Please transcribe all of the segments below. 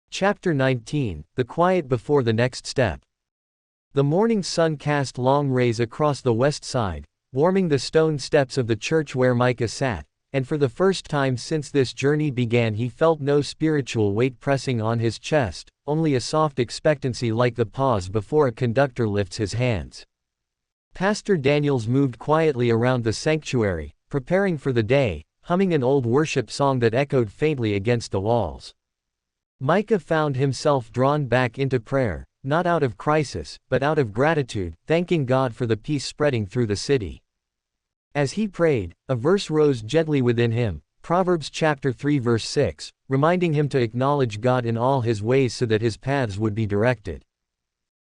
Chapter 19, The Quiet Before the Next Step. The morning sun cast long rays across the west side, warming the stone steps of the church where Micah sat, and for the first time since this journey began he felt no spiritual weight pressing on his chest, only a soft expectancy like the pause before a conductor lifts his hands. Pastor Daniels moved quietly around the sanctuary, preparing for the day, humming an old worship song that echoed faintly against the walls. Micah found himself drawn back into prayer, not out of crisis, but out of gratitude, thanking God for the peace spreading through the city. As he prayed, a verse rose gently within him, Proverbs chapter 3 verse 6, reminding him to acknowledge God in all his ways so that his paths would be directed.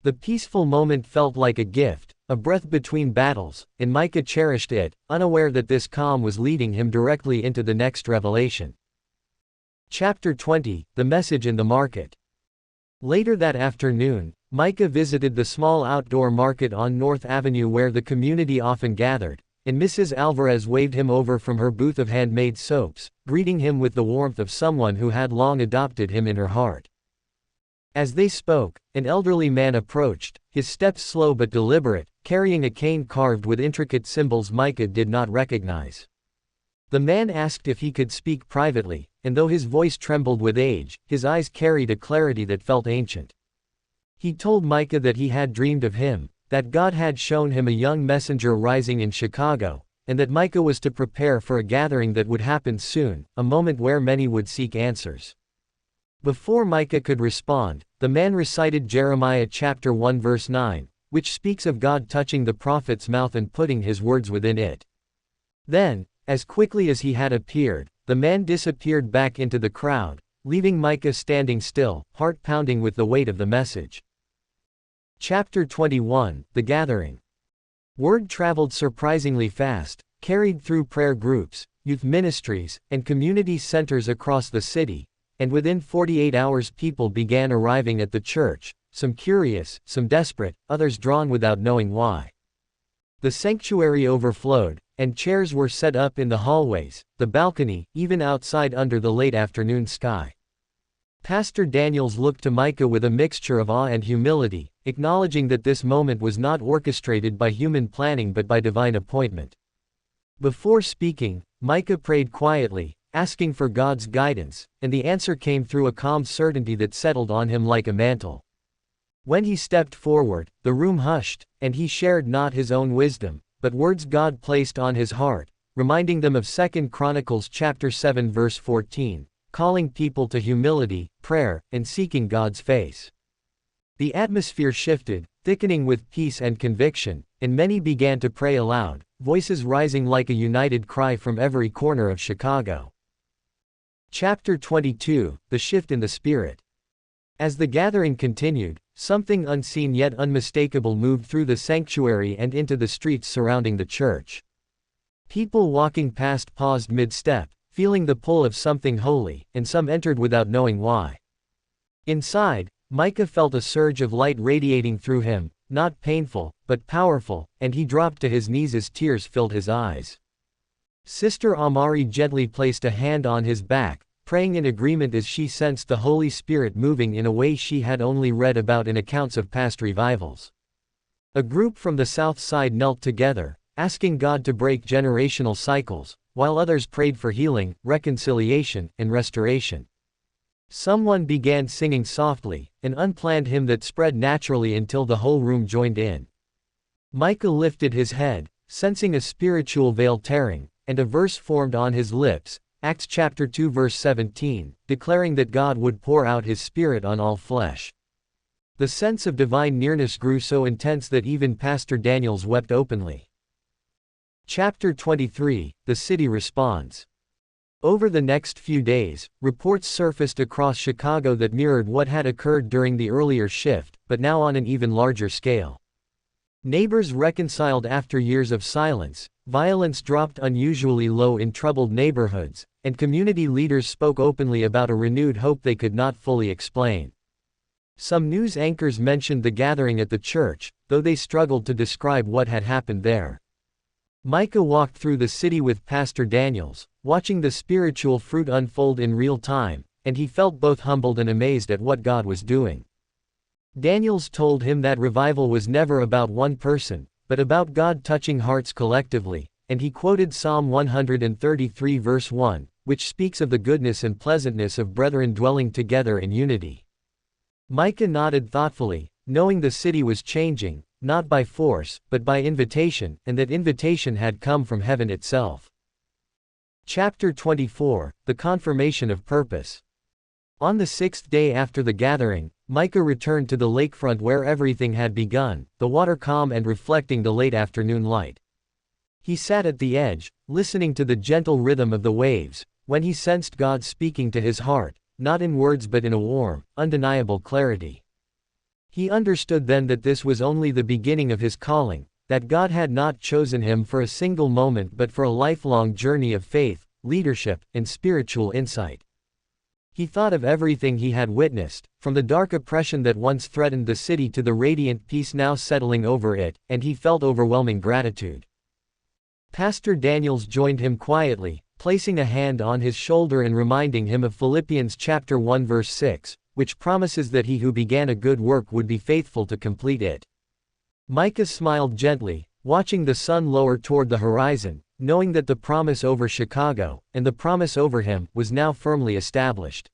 The peaceful moment felt like a gift, a breath between battles, and Micah cherished it, unaware that this calm was leading him directly into the next revelation. Chapter 20, The Message in the Market. Later that afternoon, Micah visited the small outdoor market on North Avenue where the community often gathered, and Mrs. Alvarez waved him over from her booth of handmade soaps, greeting him with the warmth of someone who had long adopted him in her heart. As they spoke, an elderly man approached, his steps slow but deliberate, carrying a cane carved with intricate symbols Micah did not recognize. The man asked if he could speak privately, and though his voice trembled with age, his eyes carried a clarity that felt ancient. He told Micah that he had dreamed of him, that God had shown him a young messenger rising in Chicago, and that Micah was to prepare for a gathering that would happen soon, a moment where many would seek answers. Before Micah could respond, the man recited Jeremiah chapter 1 verse 9, which speaks of God touching the prophet's mouth and putting his words within it. Then, as quickly as he had appeared, the man disappeared back into the crowd, leaving Micah standing still, heart pounding with the weight of the message. Chapter 21, The Gathering. Word traveled surprisingly fast, carried through prayer groups, youth ministries, and community centers across the city, and within 48 hours people began arriving at the church, some curious, some desperate, others drawn without knowing why. The sanctuary overflowed, and chairs were set up in the hallways, the balcony, even outside under the late afternoon sky. Pastor Daniels looked to Micah with a mixture of awe and humility, acknowledging that this moment was not orchestrated by human planning but by divine appointment. Before speaking, Micah prayed quietly, asking for God's guidance, and the answer came through a calm certainty that settled on him like a mantle. When he stepped forward, the room hushed, and he shared not his own wisdom, but words God placed on his heart, reminding them of 2 Chronicles chapter 7 verse 14, calling people to humility, prayer, and seeking God's face. The atmosphere shifted, thickening with peace and conviction, and many began to pray aloud, voices rising like a united cry from every corner of Chicago. Chapter 22, The Shift in the Spirit. As the gathering continued, something unseen yet unmistakable moved through the sanctuary and into the streets surrounding the church. People walking past paused mid-step, feeling the pull of something holy, and some entered without knowing why. Inside, Micah felt a surge of light radiating through him, not painful, but powerful, and he dropped to his knees as tears filled his eyes. Sister Amari gently placed a hand on his back, praying in agreement as she sensed the Holy Spirit moving in a way she had only read about in accounts of past revivals. A group from the south side knelt together, asking God to break generational cycles, while others prayed for healing, reconciliation, and restoration. Someone began singing softly, an unplanned hymn that spread naturally until the whole room joined in. Micah lifted his head, sensing a spiritual veil tearing, and a verse formed on his lips, Acts chapter 2 verse 17, declaring that God would pour out his Spirit on all flesh. The sense of divine nearness grew so intense that even Pastor Daniels wept openly. Chapter 23, The City Responds. Over the next few days, reports surfaced across Chicago that mirrored what had occurred during the earlier shift, but now on an even larger scale. Neighbors reconciled after years of silence, violence dropped unusually low in troubled neighborhoods, and community leaders spoke openly about a renewed hope they could not fully explain. Some news anchors mentioned the gathering at the church, though they struggled to describe what had happened there. Micah walked through the city with Pastor Daniels, watching the spiritual fruit unfold in real time, and he felt both humbled and amazed at what God was doing. Daniels told him that revival was never about one person, but about God touching hearts collectively, and he quoted Psalm 133 verse 1, which speaks of the goodness and pleasantness of brethren dwelling together in unity. Micah nodded thoughtfully, knowing the city was changing, not by force, but by invitation, and that invitation had come from heaven itself. Chapter 24, The Confirmation of Purpose. On the 6th day after the gathering, Micah returned to the lakefront where everything had begun, the water calm and reflecting the late afternoon light. He sat at the edge, listening to the gentle rhythm of the waves, when he sensed God speaking to his heart, not in words but in a warm, undeniable clarity. He understood then that this was only the beginning of his calling, that God had not chosen him for a single moment but for a lifelong journey of faith, leadership, and spiritual insight. He thought of everything he had witnessed, from the dark oppression that once threatened the city to the radiant peace now settling over it, and he felt overwhelming gratitude. Pastor Daniels joined him quietly, placing a hand on his shoulder and reminding him of Philippians chapter 1 verse 6, which promises that he who began a good work would be faithful to complete it. Micah smiled gently, watching the sun lower toward the horizon, knowing that the promise over Chicago, and the promise over him, was now firmly established.